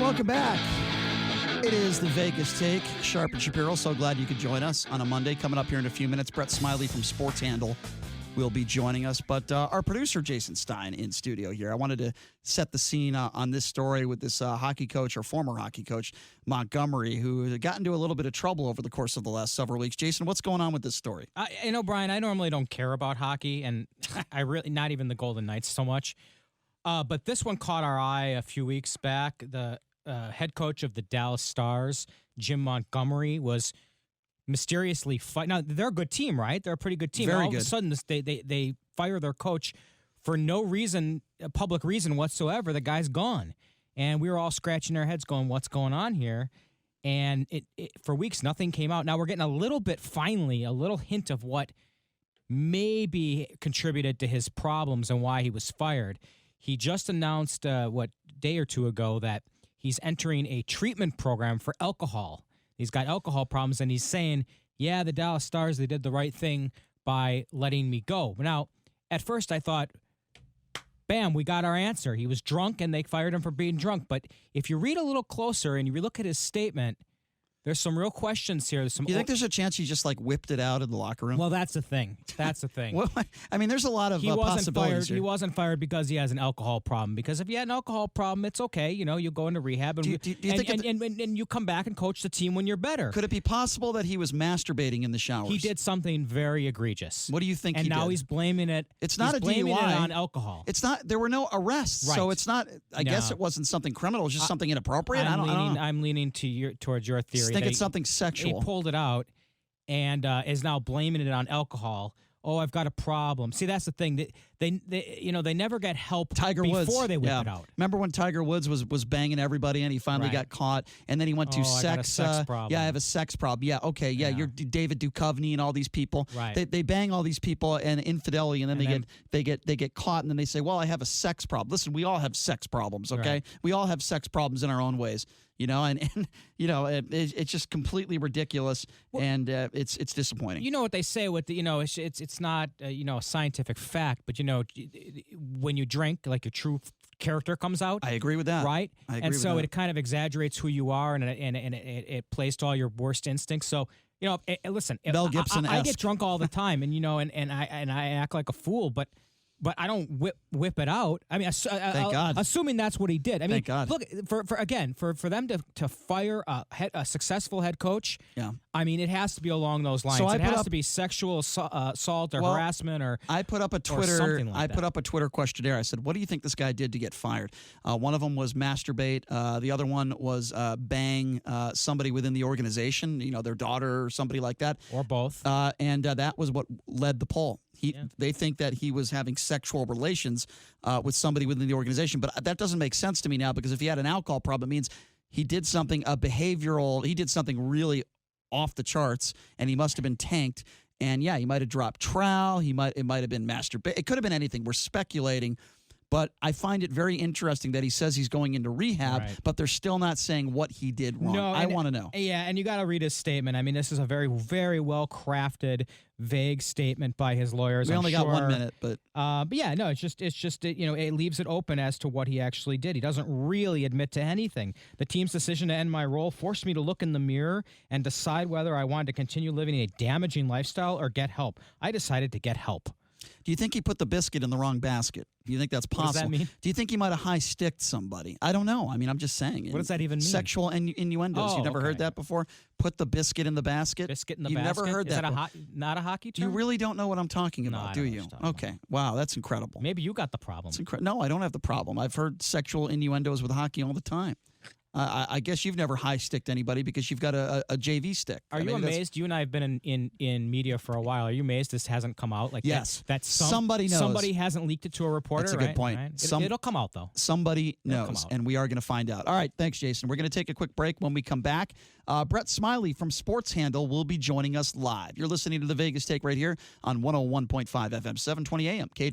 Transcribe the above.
welcome back. It is the Vegas Take. Sharp and Shapiro, so glad you could join us on a Monday. Coming up here in a few minutes, Brett Smiley from Sports Handle will be joining us. But our producer, Jason Stein, in studio here. I wanted to set the scene on this story with this hockey coach, or former hockey coach, Montgomery, who got into a little bit of trouble over the course of the last several weeks. Jason, what's going on with this story? Brian, I normally don't care about hockey, and I really, not even the Golden Knights so much. But this one caught our eye a few weeks back. The head coach of the Dallas Stars, Jim Montgomery, was mysteriously fired. Now, they're a good team, right? They're a pretty good team. Very All good. of a sudden, they fire their coach for no reason, a public reason whatsoever. The guy's gone. And we were all scratching our heads going, what's going on here? And for weeks, nothing came out. Now we're getting a little bit, finally, a little hint of what maybe contributed to his problems and why he was fired. He just announced, day or two ago, that he's entering a treatment program for alcohol. He's got alcohol problems, and he's saying, yeah, the Dallas Stars, they did the right thing by letting me go. Now, at first I thought, bam, we got our answer. He was drunk, and they fired him for being drunk. But if you read a little closer and you look at his statement, there's some real questions here. You think there's a chance he just whipped it out in the locker room? Well, that's the thing. That's the thing. Well, I mean, there's a lot of possibilities here. He wasn't fired because he has an alcohol problem. Because if you had an alcohol problem, it's okay. You go into rehab and you come back and coach the team when you're better. Could it be possible that he was masturbating in the showers? He did something very egregious. What do you think? And he now did? he's blaming it. It's not a blaming DUI. It on alcohol. It's not. There were no arrests, right. So it's not. I guess it wasn't something criminal. It was just something inappropriate. I'm leaning towards your theory. I think it's something sexual. He pulled it out and is now blaming it on alcohol. Oh, I've got a problem. See, that's the thing. They never get help before they whip it out. Remember when Tiger Woods was banging everybody and he finally got caught, and then he went to sex. I got a sex problem. Yeah, I have a sex problem. Yeah, okay, yeah. You're David Duchovny and all these people. Right. They bang all these people and infidelity, and then they get caught, and then they say, well, I have a sex problem. Listen, we all have sex problems. Okay, right. We all have sex problems in our own ways. It's just completely ridiculous, and it's disappointing. You know what they say with it's not a scientific fact, but when you drink, your true character comes out. I agree with that. Right? I agree with so that. it kind of exaggerates who you are, and it plays to all your worst instincts. So listen, Mel Gibson. I get drunk all the time, and I act like a fool, but I don't whip it out. I mean, thank God. Assuming that's what he did. I mean, thank God. Look, for them to fire a successful head coach. Yeah. I mean, it has to be along those lines. So it has to be sexual assault or harassment or. I put up a Twitter. Something like put up a Twitter questionnaire. I said, "What do you think this guy did to get fired?" One of them was masturbate. The other one was bang somebody within the organization. Their daughter or somebody like that, or both. And that was what led the poll. They think that he was having sexual relations with somebody within the organization, but that doesn't make sense to me now, because if he had an alcohol problem, it means he did something he did something really off the charts, and he must have been tanked. And yeah, he might have dropped trowel. It might have been masturbation. It could have been anything. We're speculating. But I find it very interesting that he says he's going into rehab, right. But they're still not saying what he did wrong. No, I want to know. Yeah, and you got to read his statement. I mean, this is a very, very well-crafted, vague statement by his lawyers. We only got 1 minute, but yeah, no, it's just it leaves it open as to what he actually did. He doesn't really admit to anything. The team's decision to end my role forced me to look in the mirror and decide whether I wanted to continue living a damaging lifestyle or get help. I decided to get help. Do you think he put the biscuit in the wrong basket? Do you think that's possible? What does that mean? Do you think he might have high-sticked somebody? I don't know. I mean, I'm just saying. What does that even mean? Sexual innuendos. You've never heard that before? Put the biscuit in the basket? Biscuit in the You've basket? Never heard Is that. Not a hockey term? You really don't know what I'm talking about, No, I do don't know you? what you're talking Okay. Wow, that's incredible. Maybe you got the problem. No, I don't have the problem. I've heard sexual innuendos with hockey all the time. I guess you've never high-sticked anybody because you've got a JV stick. Are you amazed? You and I have been in media for a while. Are you amazed this hasn't come out? Yes. Somebody knows. Somebody hasn't leaked it to a reporter. That's a good point. Right? It'll come out, though. Somebody knows, and we are going to find out. All right, thanks, Jason. We're going to take a quick break. When we come back, Brett Smiley from Sports Handle will be joining us live. You're listening to the Vegas Take right here on 101.5 FM, 720 AM, KDON.